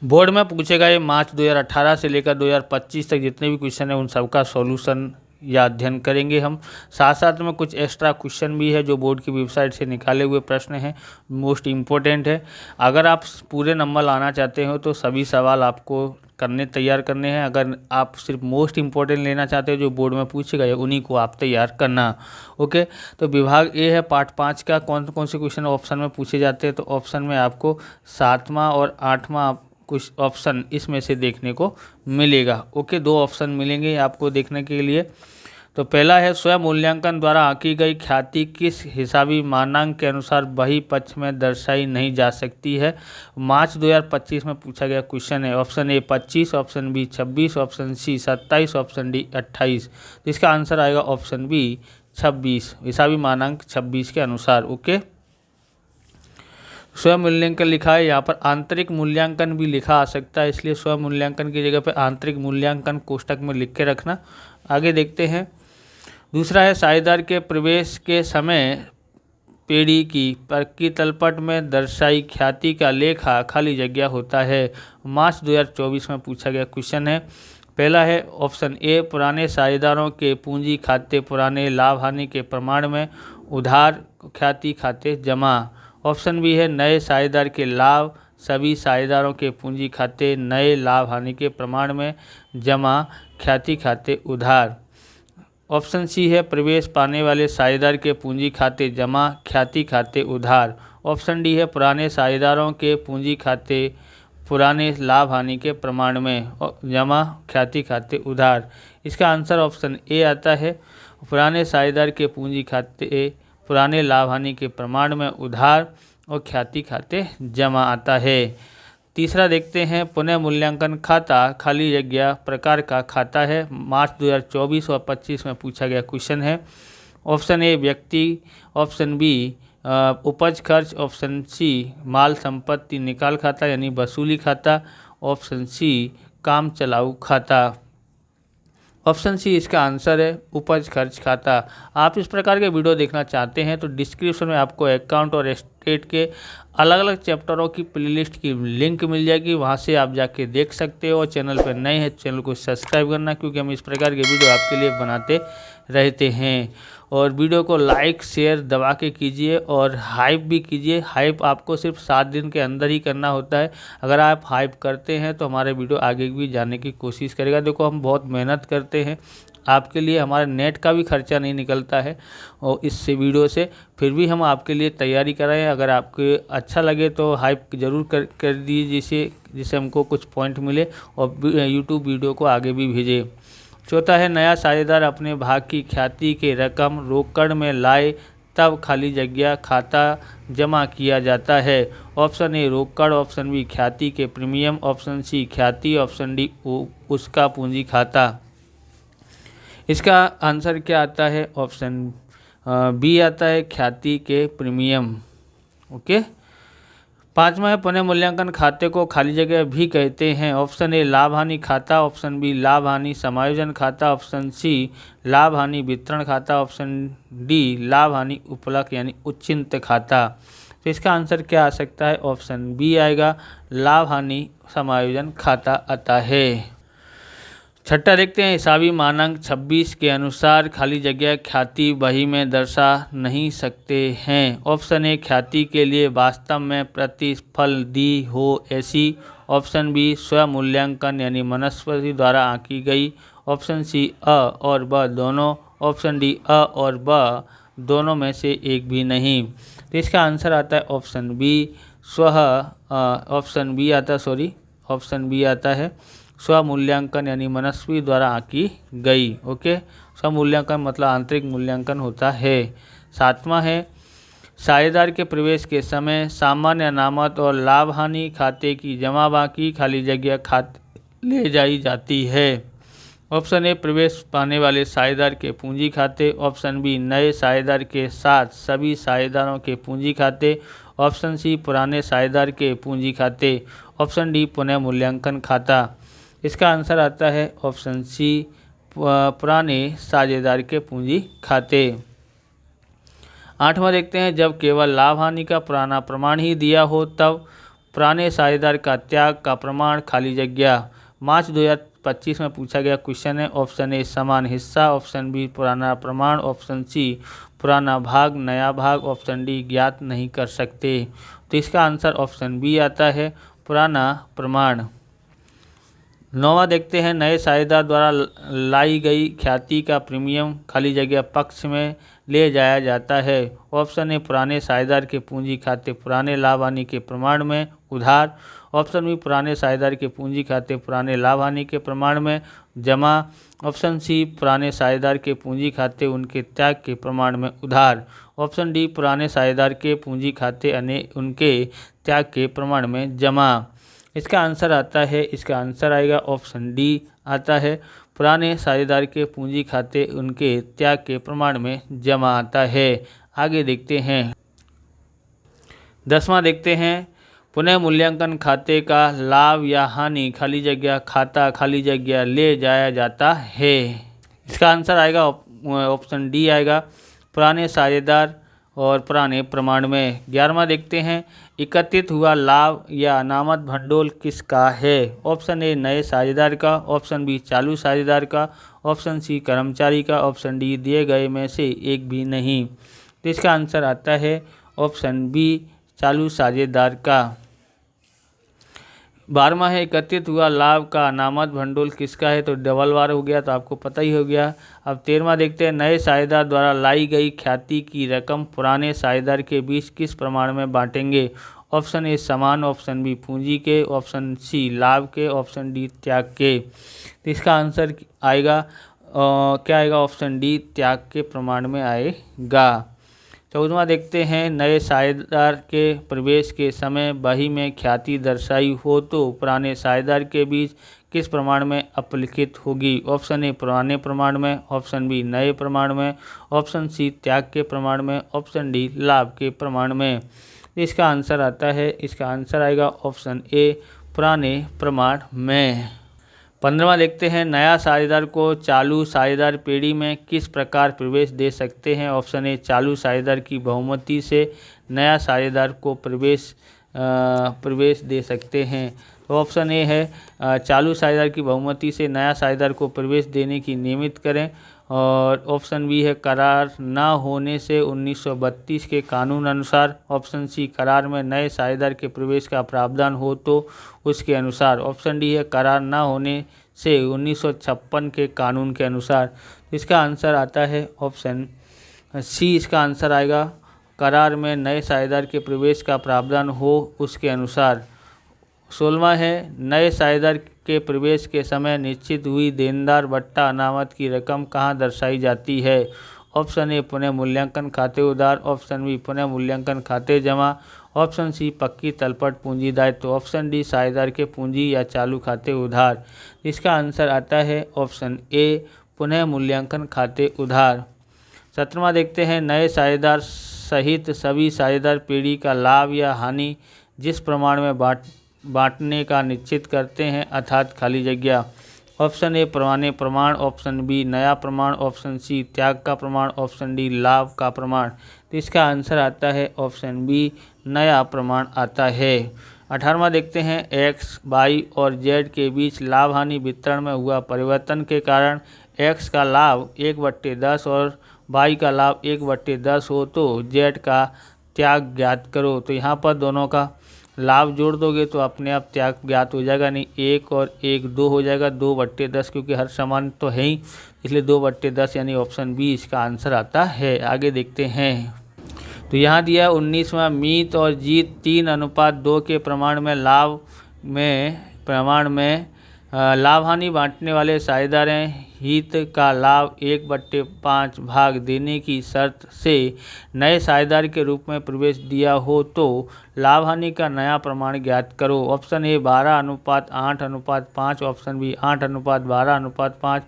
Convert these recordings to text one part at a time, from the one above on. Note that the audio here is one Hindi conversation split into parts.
बोर्ड में पूछे गए मार्च 2018 से लेकर 2025 तक जितने भी क्वेश्चन हैं उन सबका सॉल्यूशन या अध्ययन करेंगे हम। साथ साथ में कुछ एक्स्ट्रा क्वेश्चन भी है जो बोर्ड की वेबसाइट से निकाले हुए प्रश्न हैं, मोस्ट इम्पोर्टेंट है। अगर आप पूरे नंबर लाना चाहते हो तो सभी सवाल आपको तैयार करने हैं। अगर आप सिर्फ मोस्ट इम्पोर्टेंट लेना चाहते हो जो बोर्ड में पूछे गए उन्हीं को आप तैयार करना। ओके, तो विभाग ए है पार्ट 5 का कौन कौन से क्वेश्चन ऑप्शन में पूछे जाते हैं। तो ऑप्शन में आपको 7वां और 8वां कुछ ऑप्शन इसमें से देखने को मिलेगा। ओके, 2 ऑप्शन मिलेंगे आपको देखने के लिए। तो पहला है स्वयं मूल्यांकन द्वारा आंकी गई ख्याति किस हिसाबी मानांक के अनुसार बही पक्ष में दर्शाई नहीं जा सकती है। मार्च 2025 में पूछा गया क्वेश्चन है। Option A 25, option B 26, option C 27, option D 28। तो इसका आंसर आएगा ऑप्शन बी 26, हिसाबी मानांक 26 के अनुसार। ओके, स्वयं मूल्यांकन लिखा है, यहाँ पर आंतरिक मूल्यांकन भी लिखा आ सकता है, इसलिए स्वयं मूल्यांकन की जगह पर आंतरिक मूल्यांकन कोष्टक में लिख के रखना। आगे देखते हैं। दूसरा है साझेदार के प्रवेश के समय पेड़ी की तलपट में दर्शाई ख्याति का लेखा खाली जगह होता है। मार्च 2024 में पूछा गया क्वेश्चन है। पहला है ऑप्शन ए पुराने साझेदारों के पूंजी खाते पुराने लाभ हानि के प्रमाण में उधार ख्याति खाते जमा। ऑप्शन बी है नए साझेदार के लाभ सभी साझेदारों के पूंजी खाते नए लाभ हानि के प्रमाण में जमा ख्याति खाते उधार। ऑप्शन सी है प्रवेश पाने वाले साझेदार के पूंजी खाते जमा ख्याति खाते उधार। ऑप्शन डी है पुराने साझेदारों के पूंजी खाते पुराने लाभ हानि के प्रमाण में जमा ख्याति खाते उधार। इसका आंसर ऑप्शन ए आता है, पुराने साझेदार के पूंजी खाते पुराने लाभ हानि के प्रमाण में उधार और ख्याति खाते जमा आता है। तीसरा देखते हैं पुनः मूल्यांकन खाता खाली जगह प्रकार का खाता है। मार्च 2024 और 25 में पूछा गया क्वेश्चन है। ऑप्शन ए व्यक्ति, ऑप्शन बी उपज खर्च, ऑप्शन सी माल संपत्ति निकाल खाता यानी वसूली खाता, ऑप्शन सी काम चलाऊ खाता। ऑप्शन सी इसका आंसर है, उपज खर्च खाता। आप इस प्रकार के वीडियो देखना चाहते हैं तो डिस्क्रिप्शन में आपको अकाउंट और स्टेट के अलग अलग चैप्टरों की प्लेलिस्ट की लिंक मिल जाएगी, वहां से आप जाके देख सकते हो। और चैनल पर नए हैं चैनल को सब्सक्राइब करना, क्योंकि हम इस प्रकार के वीडियो आपके लिए बनाते रहते हैं। और वीडियो को लाइक शेयर दबा के कीजिए और हाइप भी कीजिए। हाइप आपको सिर्फ 7 दिन के अंदर ही करना होता है। अगर आप हाइप करते हैं तो हमारे वीडियो आगे भी जाने की कोशिश करेगा। देखो हम बहुत मेहनत करते हैं आपके लिए, हमारे नेट का भी खर्चा नहीं निकलता है और इससे वीडियो से, फिर भी हम आपके लिए तैयारी कर रहे हैं। अगर आपको अच्छा लगे तो हाइप ज़रूर कर दीजिए, जिससे हमको कुछ पॉइंट मिले और यूट्यूब वीडियो को आगे भी भेजे। चौथा है नया साझेदार अपने भाग की ख्याति के रकम रोकड़ में लाए तब खाली जगह खाता जमा किया जाता है। ऑप्शन ए रोकड़, ऑप्शन बी ख्याति के प्रीमियम, ऑप्शन सी ख्याति, ऑप्शन डी उसका पूंजी खाता। इसका आंसर क्या आता है, ऑप्शन बी आता है ख्याति के प्रीमियम। ओके, 5वां है पुनः मूल्यांकन खाते को खाली जगह भी कहते हैं। ऑप्शन ए लाभ हानि खाता, ऑप्शन बी लाभ हानि समायोजन खाता, ऑप्शन सी लाभ हानि वितरण खाता, ऑप्शन डी लाभ हानि उपलक यानी उच्चिंत खाता। तो इसका आंसर क्या आ सकता है, ऑप्शन बी आएगा, लाभ हानि समायोजन खाता आता है। छठा देखते हैं हिसाबी मानांक 26 के अनुसार खाली जगह ख्याति बही में दर्शा नहीं सकते हैं। ऑप्शन ए ख्याति के लिए वास्तव में प्रतिफल दी हो ऐसी, ऑप्शन बी स्व मूल्यांकन यानी मनस्पति द्वारा आंकी गई, ऑप्शन सी अ और ब दोनों, ऑप्शन डी अ और ब दोनों में से एक भी नहीं। तो इसका आंसर आता है ऑप्शन बी ऑप्शन बी आता है स्वमूल्यांकन यानी मनस्वी द्वारा आंकी गई। ओके, स्वमूल्यांकन मतलब आंतरिक मूल्यांकन होता है। 7वां है साझेदार के प्रवेश के समय सामान्य अनामत और लाभ हानि खाते की जमा बाकी खाली जगह खाते ले जाई जाती है। ऑप्शन ए प्रवेश पाने वाले साझेदार के पूंजी खाते, ऑप्शन बी नए साझेदार के साथ सभी साझेदारों के पूंजी खाते, ऑप्शन सी पुराने साझेदार के पूंजी खाते, ऑप्शन डी पुनः मूल्यांकन खाता। इसका आंसर आता है ऑप्शन सी पुराने साझेदार के पूंजी खाते। 8वां देखते हैं जब केवल लाभ हानि का पुराना प्रमाण ही दिया हो तब पुराने साझेदार का त्याग का प्रमाण खाली जगह। मार्च 2025 में पूछा गया क्वेश्चन है। ऑप्शन ए समान हिस्सा, ऑप्शन बी पुराना प्रमाण, ऑप्शन सी पुराना भाग नया भाग, ऑप्शन डी ज्ञात नहीं कर सकते। तो इसका आंसर ऑप्शन बी आता है, पुराना प्रमाण। 9वां देखते हैं, नए साझेदार द्वारा लाई गई ख्याति का प्रीमियम खाली जगह पक्ष में ले जाया जाता है। ऑप्शन ए पुराने साझेदार के पूंजी खाते पुराने लाभ हानि के प्रमाण में उधार, ऑप्शन बी पुराने साझेदार के पूंजी खाते पुराने लाभ हानि के प्रमाण में जमा, ऑप्शन सी पुराने साझेदार के पूंजी खाते उनके त्याग के प्रमाण में उधार, ऑप्शन डी पुराने साझेदार के पूंजी खाते उनके त्याग के प्रमाण में जमा। इसका आंसर आता है, इसका आंसर आएगा ऑप्शन डी आता है, पुराने साझेदार के पूंजी खाते उनके त्याग के प्रमाण में जमा आता है। आगे देखते हैं 10वां देखते हैं, पुनः मूल्यांकन खाते का लाभ या हानि खाली जगह खाता खाली जगह ले जाया जाता है। इसका आंसर आएगा ऑप्शन डी आएगा, पुराने साझेदार और पुराने प्रमाण में। 11वां देखते हैं, एकत्रित हुआ लाभ या अनामत भंडोल किसका है। ऑप्शन ए नए साझेदार का, ऑप्शन बी चालू साझेदार का, ऑप्शन सी कर्मचारी का, ऑप्शन डी दिए गए में से एक भी नहीं। तो इसका आंसर आता है ऑप्शन बी चालू साझेदार का। 12वां है, एकत्रित हुआ लाभ का अनामत भंडोल किसका है। तो डबल बार हो गया, तो आपको पता ही हो गया। अब 13वां देखते हैं, नए साझेदार द्वारा लाई गई ख्याति की रकम पुराने साझेदार के बीच किस प्रमाण में बांटेंगे। ऑप्शन ए समान, ऑप्शन बी पूंजी के, ऑप्शन सी लाभ के, ऑप्शन डी त्याग के। तो इसका आंसर आएगा क्या आएगा, ऑप्शन डी त्याग के प्रमाण में आएगा। 14वां देखते हैं, नए साझेदार के प्रवेश के समय बही में ख्याति दर्शाई हो तो पुराने साझेदार के बीच किस प्रमाण में अपलिखित होगी। ऑप्शन ए पुराने प्रमाण में, ऑप्शन बी नए प्रमाण में, ऑप्शन सी त्याग के प्रमाण में, ऑप्शन डी लाभ के प्रमाण में। इसका आंसर आता है, इसका आंसर आएगा ऑप्शन ए पुराने प्रमाण में। 15वां देखते हैं, नया साझेदार को चालू साझेदार पेढ़ी में किस प्रकार प्रवेश दे सकते हैं। ऑप्शन ए चालू साझेदार की बहुमति से नया साझेदार को प्रवेश दे सकते हैं। तो ऑप्शन ए है चालू साझेदार की बहुमति से नया साझेदार को प्रवेश देने की नियमित करें, और ऑप्शन बी है करार न होने से 1932 के कानून अनुसार, ऑप्शन सी करार में नए साझेदार के प्रवेश का प्रावधान हो तो उसके अनुसार, ऑप्शन डी है करार न होने से 1956 के कानून के अनुसार। इसका आंसर आता है ऑप्शन सी, इसका आंसर आएगा करार में नए साझेदार के प्रवेश का प्रावधान हो उसके अनुसार। 16वां है, नए साझेदार के प्रवेश के समय निश्चित हुई देनदार बट्टा अनामत की रकम कहाँ दर्शाई जाती है। ऑप्शन ए पुनः मूल्यांकन खाते उधार, ऑप्शन बी पुनः मूल्यांकन खाते जमा, ऑप्शन सी पक्की तलपट पूंजी दायित्व, ऑप्शन डी साझेदार के पूंजी या चालू खाते उधार। इसका आंसर आता है ऑप्शन ए पुनः मूल्यांकन खाते उधार। 17वां देखते हैं, नए साझेदार सहित सभी साझेदार पीढ़ी का लाभ या हानि जिस प्रमाण में बांटने का निश्चित करते हैं अर्थात खाली जगह। ऑप्शन ए पुराने प्रमाण, ऑप्शन बी नया प्रमाण, ऑप्शन सी त्याग का प्रमाण, ऑप्शन डी लाभ का प्रमाण। तो इसका आंसर आता है ऑप्शन बी नया प्रमाण आता है। 18वां देखते हैं, एक्स वाई और जेड के बीच लाभ हानि वितरण में हुआ परिवर्तन के कारण एक्स का लाभ 1/10 और वाई का लाभ 1/10 हो तो जेड का त्याग ज्ञात करो। तो यहाँ पर दोनों का लाभ जोड़ दोगे तो अपने आप त्याग ज्ञात हो जाएगा, नहीं 1 और 1 2 हो जाएगा, 2/10 क्योंकि हर समान तो है ही, इसलिए 2/10 यानी ऑप्शन बी इसका आंसर आता है। आगे देखते हैं, तो यहाँ दिया 19वां, मीत और जीत 3:2 के प्रमाण में लाभ हानि बांटने वाले साझेदार हैं। हित का लाभ 1/5 भाग देने की शर्त से नए साझेदार के रूप में प्रवेश दिया हो तो लाभ हानि का नया प्रमाण ज्ञात करो। Option A 12:8:5, option B 8:12:5,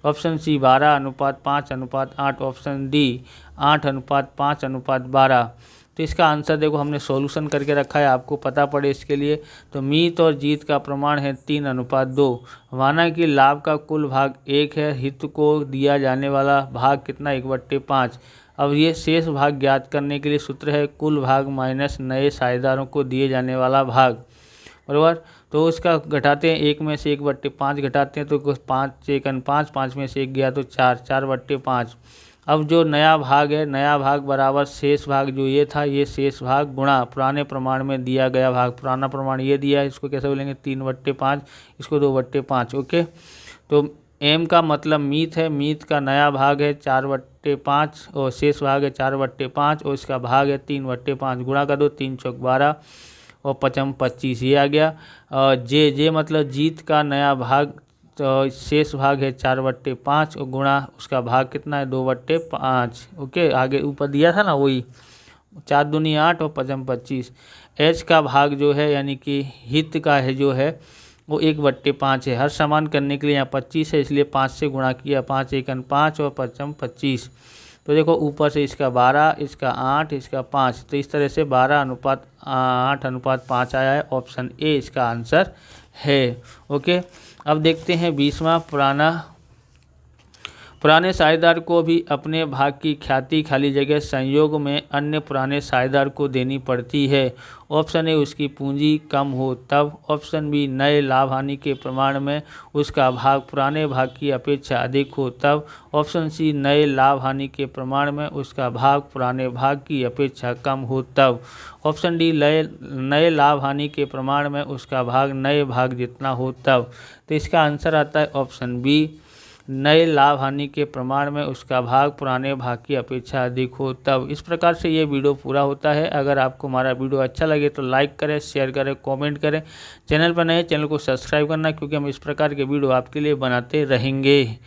option C 12:5:8, option D 8:5:12। तो इसका आंसर देखो हमने सॉल्यूशन करके रखा है, आपको पता पड़े इसके लिए। तो मीत और जीत का प्रमाण है 3:2। माना कि लाभ का कुल भाग 1 है, हित को दिया जाने वाला भाग कितना 1/5। अब ये शेष भाग ज्ञात करने के लिए सूत्र है कुल भाग माइनस नए साझेदारों को दिए जाने वाला भाग। बराबर। तो उसका घटाते हैं, 1 में से 1/5 घटाते हैं तो 5 एकन 5, 5 में से 1 गया तो 4, 4/5। अब जो नया भाग है, नया भाग बराबर शेष भाग जो ये था, ये शेष भाग गुणा पुराने प्रमाण में दिया गया भाग। पुराना प्रमाण ये दिया है, इसको कैसे बोलेंगे 3/5, इसको 2/5। ओके, तो m का मतलब मीत है, मीत का नया भाग है 4/5 और शेष भाग है 4/5 और इसका भाग है 3/5। गुणा कर दो, 3 चौक 12 और 5 25, ये आ गया। जे मतलब जीत का नया भाग, तो शेष भाग है 4/5 और गुणा उसका भाग कितना है 2/5। ओके, आगे ऊपर दिया था ना वही, 4 दूनी 8 और 5 25। एच का भाग जो है यानी कि हित का है जो है वो 1/5 है। हर समान करने के लिए यहाँ 25 है, इसलिए 5 से गुणा किया, 5 एकन 5 और 5 25। तो देखो ऊपर से इसका 12, इसका 8, इसका 5, तो इस तरह से 12:8:5 आया है। ऑप्शन ए इसका आंसर है। ओके, अब देखते हैं 20वां, पुराने साझेदार को भी अपने भाग की ख्याति खाली जगह संयोग में अन्य पुराने साझेदार को देनी पड़ती है। ऑप्शन ए उसकी पूंजी कम हो तब। ऑप्शन बी नए लाभ हानि के प्रमाण में उसका भाग पुराने भाग की अपेक्षा अधिक हो तब। ऑप्शन सी नए लाभ हानि के प्रमाण में उसका भाग पुराने भाग की अपेक्षा कम हो तब। ऑप्शन डी नए लाभ हानि के प्रमाण में उसका भाग नए भाग जितना हो तब। तो इसका आंसर आता है ऑप्शन बी, नए लाभ हानि के प्रमाण में उसका भाग पुराने भाग की अपेक्षा अधिक हो तब। इस प्रकार से ये वीडियो पूरा होता है। अगर आपको हमारा वीडियो अच्छा लगे तो लाइक करें, शेयर करें, कमेंट करें। चैनल पर नए, चैनल को सब्सक्राइब करना, क्योंकि हम इस प्रकार के वीडियो आपके लिए बनाते रहेंगे।